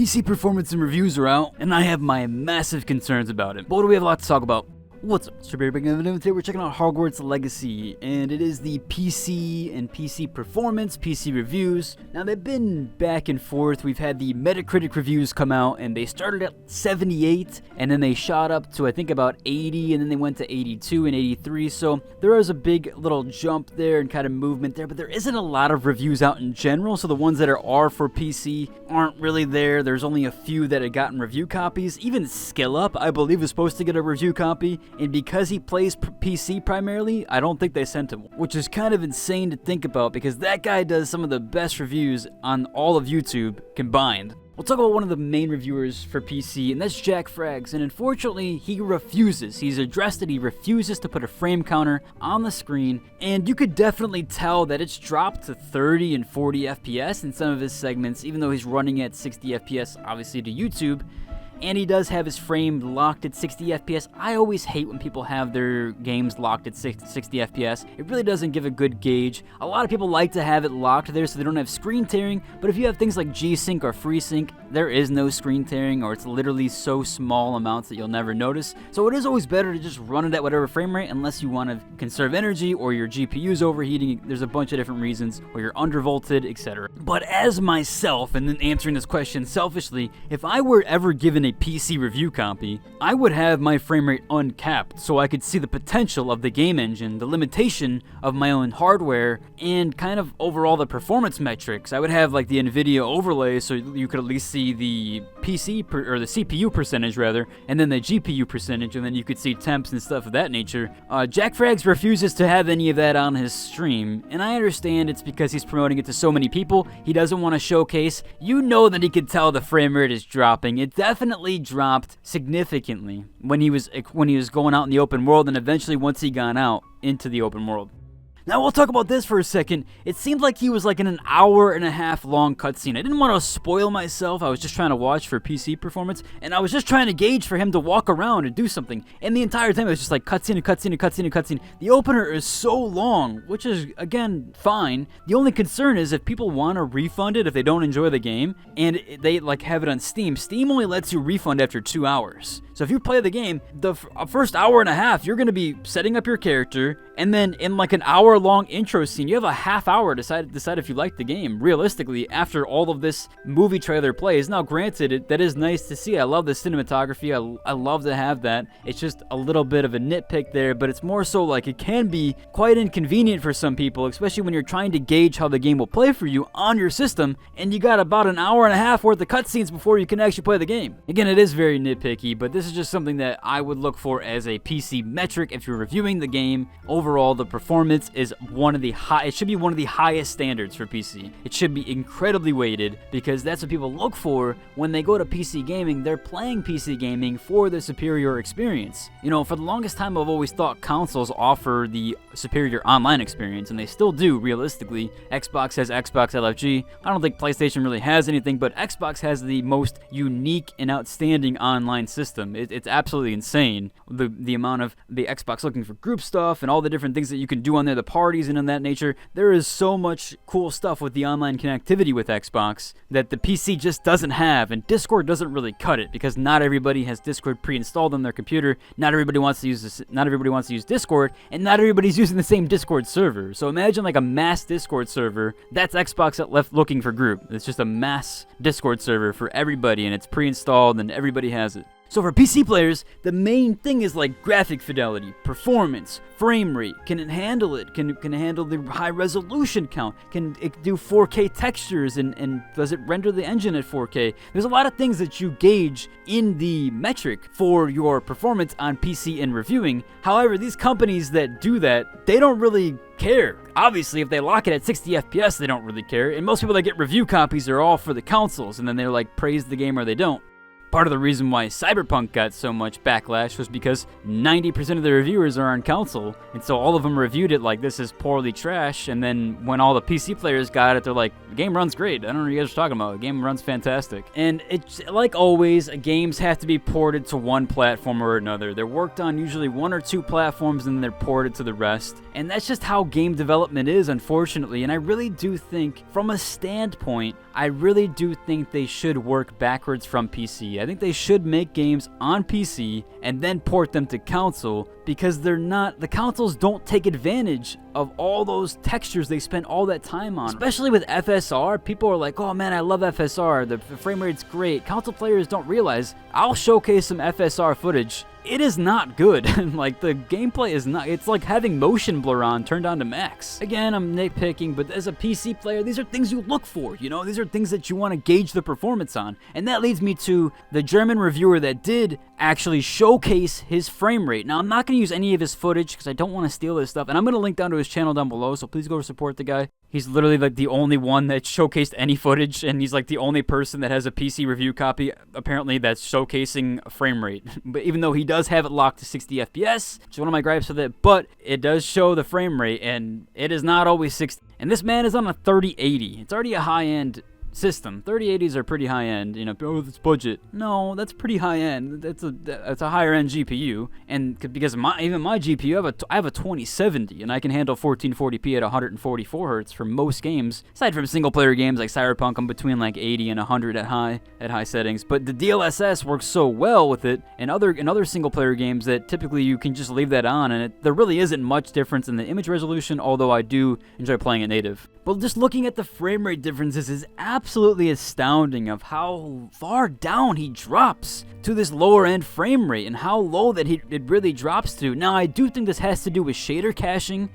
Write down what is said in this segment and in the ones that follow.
PC performance and reviews are out, and I have my massive concerns about it. But we have a lot to talk about. What's up? Today we're checking out Hogwarts Legacy, and it is the PC and PC performance, PC reviews. Now they've been back and forth. We've had the Metacritic reviews come out, and they started at 78, and then they shot up to I think about 80, and then they went to 82 and 83. So there was a big little jump there and kind of movement there, but there isn't a lot of reviews out in general. So the ones that are for PC aren't really there. There's only a few that had gotten review copies. Even Skill Up, I believe, is supposed to get a review copy. And because he plays PC primarily, I don't think they sent him, which is kind of insane to think about because that guy does some of the best reviews on all of YouTube combined. We'll talk about one of the main reviewers for PC, and that's Jack Frags, and unfortunately, he refuses. He's addressed it, he refuses to put a frame counter on the screen, and you could definitely tell that it's dropped to 30 and 40 FPS in some of his segments, even though he's running at 60 FPS, obviously, to YouTube. And he does have his frame locked at 60 FPS. I always hate when people have their games locked at 60 FPS. It really doesn't give a good gauge. A lot of people like to have it locked there so they don't have screen tearing, but if you have things like G-Sync or FreeSync, there is no screen tearing, or it's literally so small amounts that you'll never notice. So it is always better to just run it at whatever frame rate unless you want to conserve energy or your GPU's overheating. There's a bunch of different reasons, or you're undervolted, etc. But as myself, and then answering this question selfishly, if I were ever given a PC review copy, I would have my frame rate uncapped so I could see the potential of the game engine, the limitation of my own hardware, and kind of overall the performance metrics. I would have like the NVIDIA overlay so you could at least see the or the CPU percentage rather, and then the GPU percentage, and then you could see temps and stuff of that nature. Jack Frags refuses to have any of that on his stream, and I understand it's because he's promoting it to so many people. He doesn't want to showcase. You know that he could tell the frame rate is dropping. It definitely dropped significantly when he was going out in the open world, and eventually once he got out into the open world. Now we'll talk about this for a second. It seemed like he was like in an hour-and-a-half long cutscene. I didn't want to spoil myself. I was just trying to watch for PC performance, and I was just trying to gauge for him to walk around and do something. And the entire time it was just like cutscene and cutscene and cutscene and cutscene. The opener is so long, which is, again, fine. The only concern is if people want to refund it if they don't enjoy the game, and they like have it on Steam. Steam only lets you refund after 2 hours. So if you play the game, the first hour and a half, you're going to be setting up your character, and then in like an hour-long intro scene, you have a half hour to decide if you like the game, realistically, after all of this movie trailer plays. Now, granted, that is nice to see. I love the cinematography. I love to have that. It's just a little bit of a nitpick there, but it's more so like it can be quite inconvenient for some people, especially when you're trying to gauge how the game will play for you on your system, and you got about an hour and a half worth of cutscenes before you can actually play the game. Again, it is very nitpicky, but this is just something that I would look for as a PC metric if you're reviewing the game. Overall, the performance is it should be one of the highest standards for PC. It should be incredibly weighted because that's what people look for when they go to PC gaming. They're playing PC gaming for the superior experience. You know, for the longest time, I've always thought consoles offer the superior online experience, and they still do, realistically. Xbox has Xbox LFG. I don't think PlayStation really has anything, but Xbox has the most unique and outstanding online system. It's absolutely insane, the amount of the Xbox looking for group stuff and all the different things that you can do on there, the parties and in that nature. There is so much cool stuff with the online connectivity with Xbox that the PC just doesn't have, and Discord doesn't really cut it because not everybody has Discord pre-installed on their computer. Not everybody wants to use Discord, and not everybody's using the same Discord server. So imagine like a mass Discord server. That's Xbox left looking for group. It's just a mass Discord server for everybody, and it's pre-installed and everybody has it. So for PC players, the main thing is like graphic fidelity, performance, frame rate. Can it handle it? Can it handle the high resolution count? Can it do 4K textures, and does it render the engine at 4K? There's a lot of things that you gauge in the metric for your performance on PC and reviewing. However, these companies that do that, they don't really care. Obviously, if they lock it at 60 FPS, they don't really care. And most people that get review copies are all for the consoles, and then they're like praise the game or they don't. Part of the reason why Cyberpunk got so much backlash was because 90% of the reviewers are on console, and so all of them reviewed it like this is poorly trash, and then when all the PC players got it, they're like, the game runs great. I don't know what you guys are talking about. The game runs fantastic. And it's like always, games have to be ported to one platform or another. They're worked on usually one or two platforms and then they're ported to the rest. And that's just how game development is, unfortunately. And I really do think, from a standpoint, I really do think they should work backwards from PC. I think they should make games on PC and then port them to console, because the consoles don't take advantage of all those textures they spent all that time on. Especially with FSR, people are like, oh man, I love FSR, the frame rate's great. Console players don't realize, I'll showcase some FSR footage. It is not good. Like, the gameplay is not, it's like having motion blur on turned on to max. Again, I'm nitpicking, but as a PC player, these are things you look for, you know? These are things that you want to gauge the performance on. And that leads me to the German reviewer that did actually showcase his frame rate. Now, I'm not going to use any of his footage because I don't want to steal his stuff, and I'm going to link down to his channel down below, so please go support the guy. He's literally like the only one that showcased any footage, and he's like the only person that has a PC review copy, apparently, that's showcasing a frame rate. But even though he does have it locked to 60 FPS, which is one of my gripes with it, but it does show the frame rate, and it is not always 60. And this man is on a 3080. It's already a high-end system. 3080s are pretty high end, you know. Oh, it's budget. No, that's pretty high end. That's a higher end GPU, and because even my GPU, I have a 2070, and I can handle 1440p at 144 hertz for most games. Aside from single player games like Cyberpunk, I'm between like 80 and 100 at high settings. But the DLSS works so well with it, and other single player games that typically you can just leave that on, and there really isn't much difference in the image resolution. Although I do enjoy playing it native. But just looking at the frame rate differences is absolutely astounding of how far down he drops to this lower end frame rate and how low that it really drops to. Now, I do think this has to do with shader caching.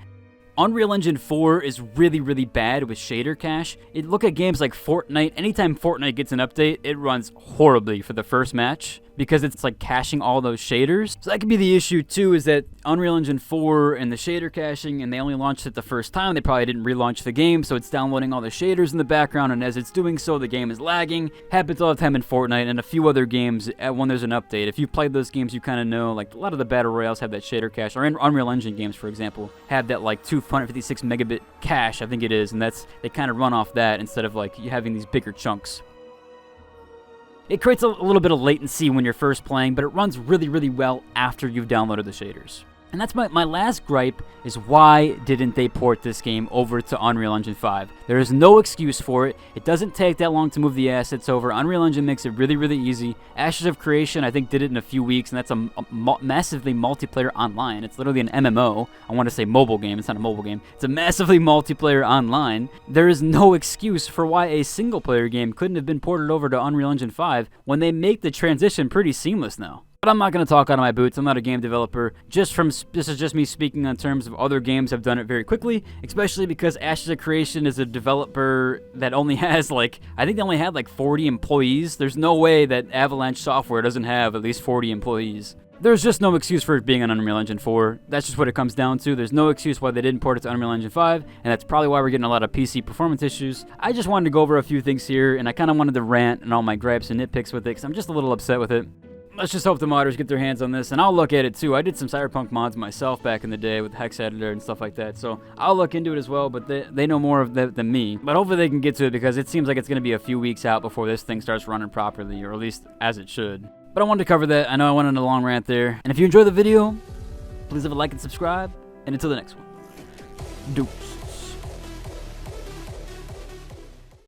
Unreal Engine 4 is really, really bad with shader cache. Look at games like Fortnite. Anytime Fortnite gets an update, it runs horribly for the first match because it's like caching all those shaders. So that could be the issue too, is that Unreal Engine 4 and the shader caching, and they only launched it the first time. They probably didn't relaunch the game, so it's downloading all the shaders in the background, and as it's doing so, the game is lagging. Happens all the time in Fortnite and a few other games when there's an update. If you've played those games, you kind of know, like a lot of the Battle Royales have that shader cache, or in Unreal Engine games, for example, have that like 256 megabit cache, I think it is, and they kind of run off that instead of like you having these bigger chunks. It creates a little bit of latency when you're first playing, but it runs really, really well after you've downloaded the shaders. And that's my last gripe, is why didn't they port this game over to Unreal Engine 5? There is no excuse for it. It doesn't take that long to move the assets over. Unreal Engine makes it really, really easy. Ashes of Creation, I think, did it in a few weeks, and that's a massively multiplayer online. It's literally an MMO. I want to say mobile game. It's not a mobile game. It's a massively multiplayer online. There is no excuse for why a single-player game couldn't have been ported over to Unreal Engine 5 when they make the transition pretty seamless now. But I'm not going to talk out of my boots. I'm not a game developer. This is just me speaking on terms of other games have done it very quickly, especially because Ashes of Creation is a developer that only has I think they only had 40 employees. There's no way that Avalanche Software doesn't have at least 40 employees. There's just no excuse for it being on Unreal Engine 4. That's just what it comes down to. There's no excuse why they didn't port it to Unreal Engine 5, and that's probably why we're getting a lot of PC performance issues. I just wanted to go over a few things here, and I kind of wanted to rant and all my gripes and nitpicks with it, because I'm just a little upset with it. Let's just hope the modders get their hands on this, and I'll look at it too. I did some Cyberpunk mods myself back in the day with Hex Editor and stuff like that, so I'll look into it as well, but they know more of that than me. But hopefully they can get to it, because it seems like it's going to be a few weeks out before this thing starts running properly, or at least as it should. But I wanted to cover that. I know I went on a long rant there. And if you enjoyed the video, please leave a like and subscribe, and until the next one, deuce.